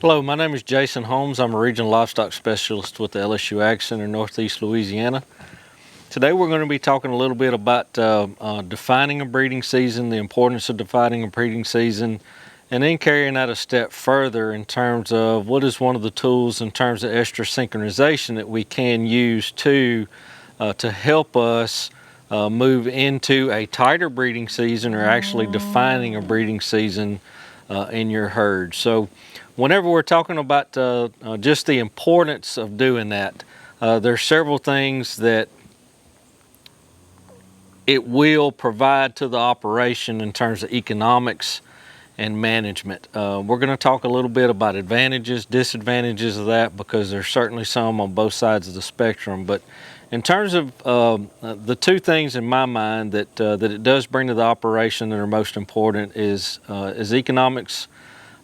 Hello, my name is Jason Holmes. I'm a regional livestock specialist with the LSU AgCenter, Northeast Louisiana. Today we're going to be talking a little bit about defining a breeding season, the importance of defining a breeding season, and then carrying that a step further in terms of what is one of the tools in terms of estrus synchronization that we can use to help us move into a tighter breeding season, or actually defining a breeding season in your herd. So whenever we're talking about just the importance of doing that, there's several things that it will provide to the operation in terms of economics and management. We're going to talk a little bit about advantages, disadvantages of that, because there's certainly some on both sides of the spectrum. But in terms of the two things in my mind that it does bring to the operation that are most important is economics,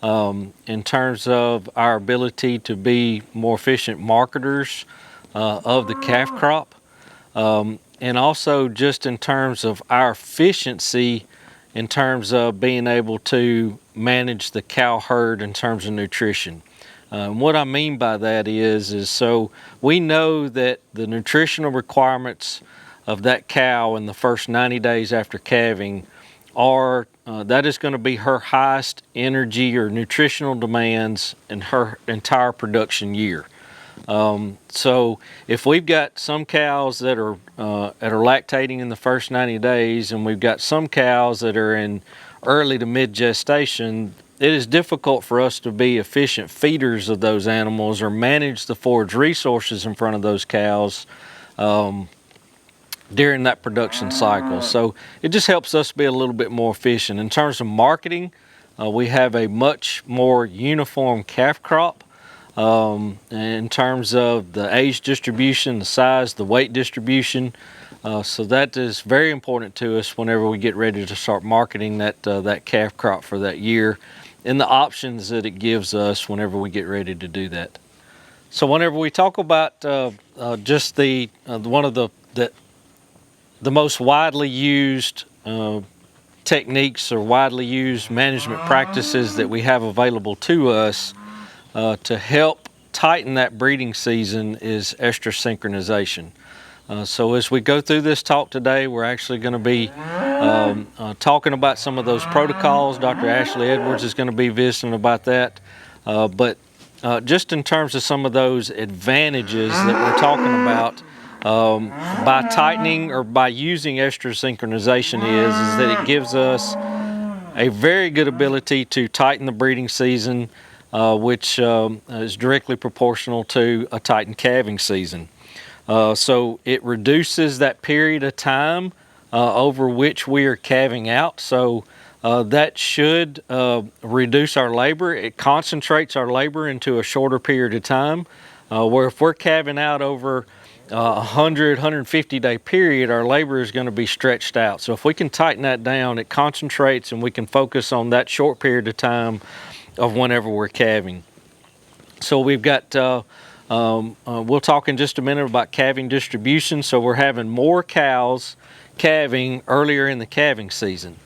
in terms of our ability to be more efficient marketers of the calf crop, and also just in terms of our efficiency in terms of being able to manage the cow herd in terms of nutrition. What I mean by that is so we know that the nutritional requirements of that cow in the first 90 days after calving are that is going to be her highest energy or nutritional demands in her entire production year. So if we've got some cows that are lactating in the first 90 days, and we've got some cows that are in early to mid gestation, it is difficult for us to be efficient feeders of those animals or manage the forage resources in front of those cows during that production cycle. So it just helps us be a little bit more efficient. In terms of marketing, we have a much more uniform calf crop in terms of the age distribution, the size, the weight distribution. So that is very important to us whenever we get ready to start marketing that calf crop for that year, and the options that it gives us whenever we get ready to do that. So whenever we talk about just one of the most widely used techniques or widely used management practices that we have available to us to help tighten that breeding season is estrus synchronization. So as we go through this talk today, we're actually going to be talking about some of those protocols. Dr. Ashley Edwards is going to be visiting about that. But just in terms of some of those advantages that we're talking about, by tightening or by using estrus synchronization is that it gives us a very good ability to tighten the breeding season, which is directly proportional to a tightened calving season. So it reduces that period of time over which we are calving out. So that should reduce our labor. It concentrates our labor into a shorter period of time, where if we're calving out over 150 day period, our labor is going to be stretched out. So if we can tighten that down, it concentrates and we can focus on that short period of time of whenever we're calving. So we've got, we'll talk in just a minute about calving distribution. So we're having more cows calving earlier in the calving season.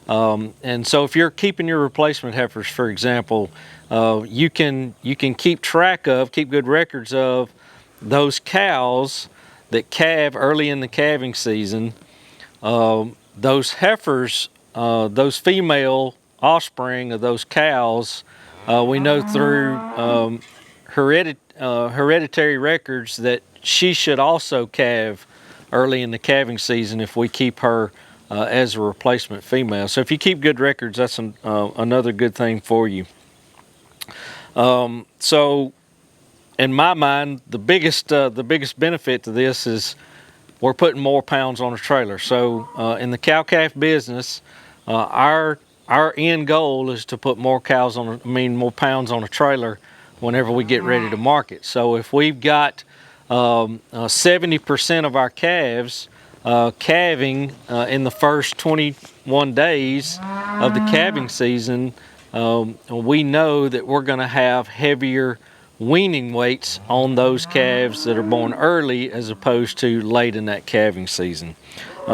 And so if you're keeping your replacement heifers, for example, you can keep good records of those cows that calve early in the calving season. Those heifers, those female offspring of those cows, we know through hereditary records that she should also calve early in the calving season if we keep her as a replacement female. So if you keep good records, that's another good thing for you. So in my mind, the biggest benefit to this is we're putting more pounds on a trailer. So in the cow-calf business, our end goal is to put more pounds on a trailer whenever we get ready to market. So if we've got 70% of our calves calving in the first 21 days of the calving season, we know that we're going to have heavier weaning weights on those calves that are born early as opposed to late in that calving season.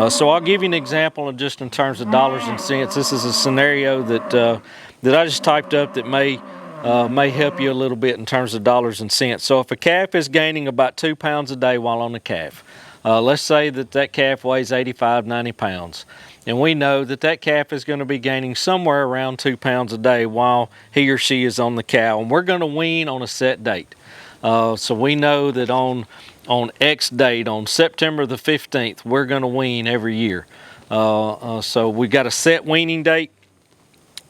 So I'll give you an example of just in terms of dollars and cents. This is a scenario that I just typed up that may may help you a little bit in terms of dollars and cents. So if a calf is gaining about 2 pounds a day while on the calf, let's say that calf weighs 85, 90 pounds. And we know that calf is going to be gaining somewhere around 2 pounds a day while he or she is on the cow. And we're going to wean on a set date. So we know that on X date, on September the 15th, we're going to wean every year. So we got a set weaning date.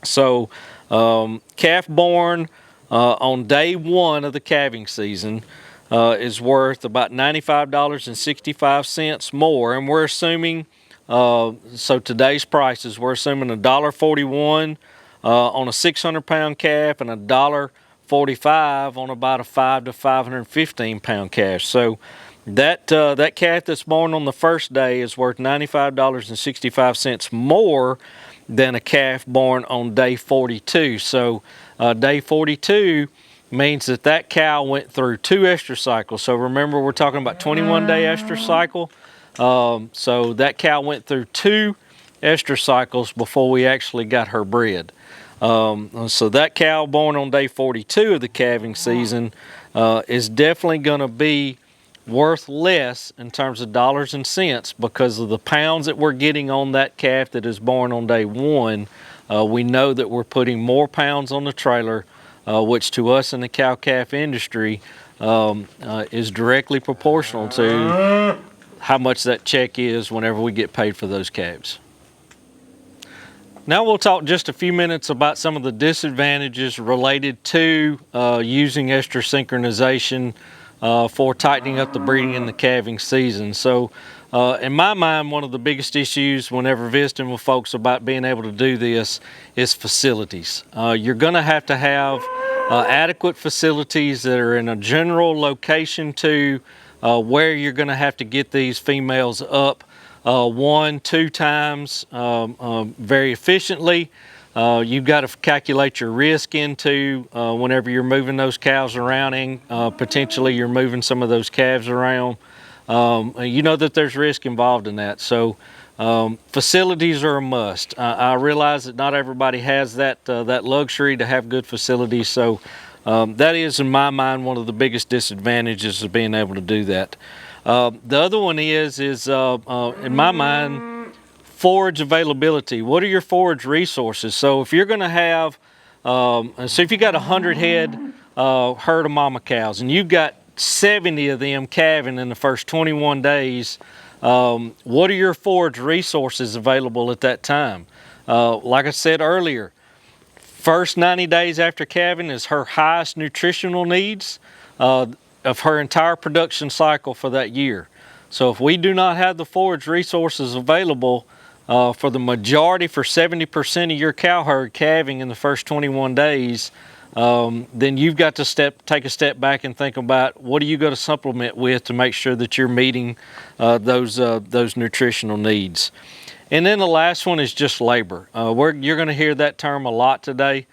So calf born on day 1 of the calving season is worth about $95.65 more. And we're assuming, so today's prices, we're assuming $1.41 on a 600-pound calf and $1.45 on about a 5 to 515-pound calf. So that calf that's born on the first day is worth $95.65 more than a calf born on day 42. So day 42 means that cow went through 2 estrus cycles. So remember, we're talking about 21-day estrus cycle. So that cow went through 2 estrus cycles before we actually got her bred. So that cow born on day 42 of the calving season is definitely going to be worth less in terms of dollars and cents because of the pounds that we're getting on that calf that is born on day 1. We know that we're putting more pounds on the trailer, which to us in the cow-calf industry is directly proportional to how much that check is whenever we get paid for those calves. Now we'll talk just a few minutes about some of the disadvantages related to using estrus synchronization for tightening up the breeding in the calving season. So in my mind, one of the biggest issues whenever visiting with folks about being able to do this is facilities. You're going to have adequate facilities that are in a general location to where you're going to have to get these females up 1, 2 times very efficiently. You've got to calculate your risk into whenever you're moving those cows around and potentially you're moving some of those calves around. You know that there's risk involved in that. So facilities are a must. I realize that not everybody has that luxury to have good facilities. So that is, in my mind, one of the biggest disadvantages of being able to do that. The other one is in my mind, forage availability. What are your forage resources? So if you're going to have, if you got 100 head herd of mama cows and you've got 70 of them calving in the first 21 days, what are your forage resources available at that time? Like I said earlier, first 90 days after calving is her highest nutritional needs of her entire production cycle for that year. So if we do not have the forage resources available for the majority, for 70% of your cow herd calving in the first 21 days, then you've got to take a step back and think about what are you going to supplement with to make sure that you're meeting those nutritional needs. And then the last one is just labor. You're going to hear that term a lot today.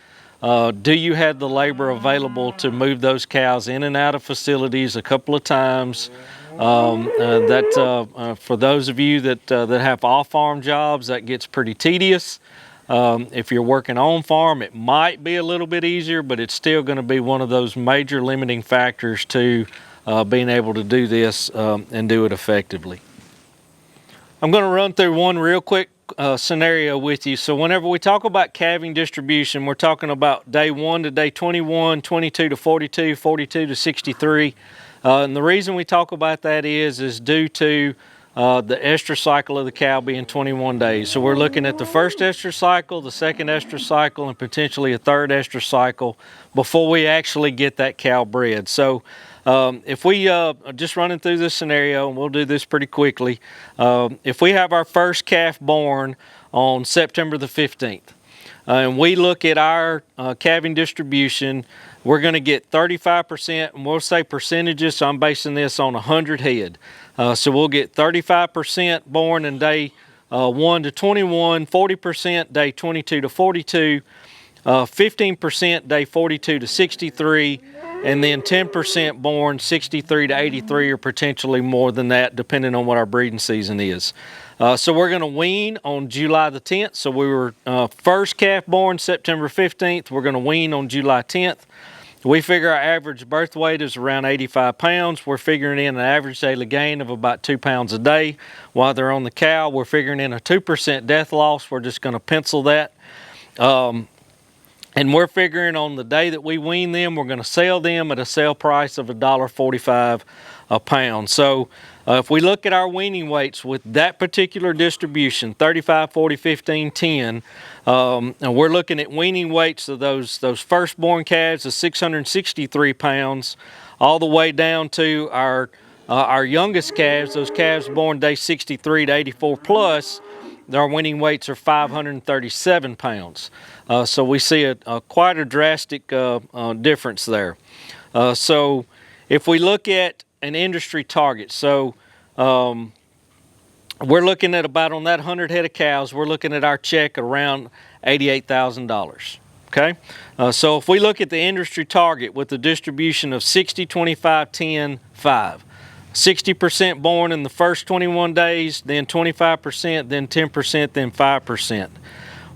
Do you have the labor available to move those cows in and out of facilities a couple of times? For those of you that have off-farm jobs, that gets pretty tedious. If you're working on farm, it might be a little bit easier, but it's still going to be one of those major limiting factors to being able to do this and do it effectively. I'm going to run through one real quick scenario with you. So whenever we talk about calving distribution, we're talking about day 1 to day 21, 22 to 42, 42 to 63. And the reason we talk about that is due to the estrus cycle of the cow being 21 days. So we're looking at the first estrus cycle, the second estrus cycle, and potentially a third estrus cycle before we actually get that cow bred. So if we just running through this scenario, and we'll do this pretty quickly, if we have our first calf born on September the 15th, and we look at our calving distribution, we're going to get 35%, and we'll say percentages, so I'm basing this on 100 head. So we'll get 35% born in day 1 to 21, 40% day 22 to 42, 15% day 42 to 63, and then 10% born 63 to 83, or potentially more than that, depending on what our breeding season is. So we're going to wean on July the 10th. So we were first calf born September 15th. We're going to wean on July 10th. We figure our average birth weight is around 85 pounds. We're figuring in an average daily gain of about 2 pounds a day. While they're on the cow, we're figuring in a 2% death loss. We're just going to pencil that. And we're figuring on the day that we wean them, we're going to sell them at a sale price of $1.45 a pound. So if we look at our weaning weights with that particular distribution, 35, 40, 15, 10, and we're looking at weaning weights of those firstborn calves of 663 pounds, all the way down to our youngest calves, those calves born day 63 to 84 plus. Our weaning weights are 537 pounds. So we see quite a drastic difference there. So if we look at an industry target, so we're looking at about, on that 100 head of cows, we're looking at our check around $88,000. Okay, so if we look at the industry target with the distribution of 60, 25, 10, 5, 60% born in the first 21 days, then 25%, then 10%, then 5%.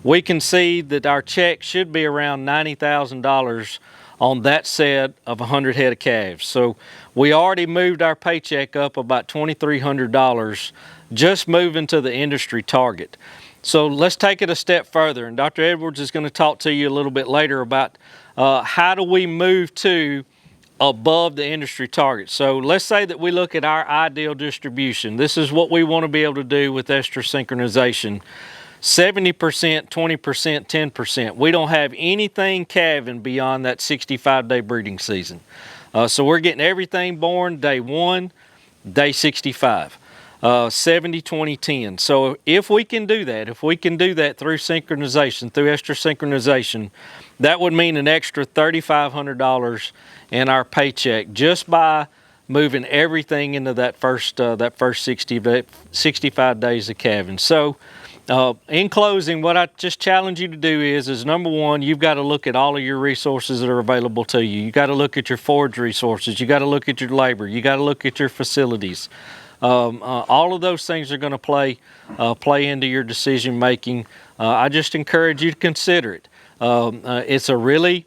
We can see that our check should be around $90,000 on that set of 100 head of calves. So we already moved our paycheck up about $2,300 just moving to the industry target. So let's take it a step further, and Dr. Edwards is going to talk to you a little bit later about how do we move to above the industry target. So let's say that we look at our ideal distribution. This is what we want to be able to do with estrus synchronization. 70%, 20%, 10%. We don't have anything calving beyond that 65-day breeding season. So we're getting everything born day 1, day 65. 70, 20, 10. So if we can do that, through synchronization, through estrus synchronization, that would mean an extra $3,500 in our paycheck just by moving everything into that first 65 days of calving. So in closing, what I just challenge you to do is number one, you've got to look at all of your resources that are available to you. You got to look at your forage resources. You got to look at your labor. You got to look at your facilities. All of those things are going to play into your decision making. I just encourage you to consider it. It's a really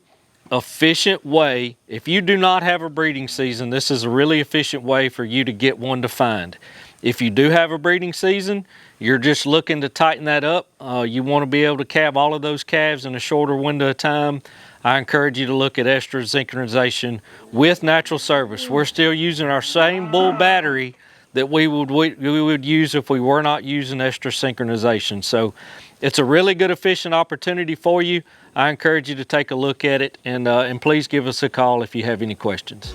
efficient way. If you do not have a breeding season, this is a really efficient way for you to get one defined. If you do have a breeding season, you're just looking to tighten that up. You want to be able to calve all of those calves in a shorter window of time. I encourage you to look at estrus synchronization with natural service. We're still using our same bull battery that we would use if we were not using estrus synchronization. So it's a really good, efficient opportunity for you. I encourage you to take a look at it, and please give us a call if you have any questions.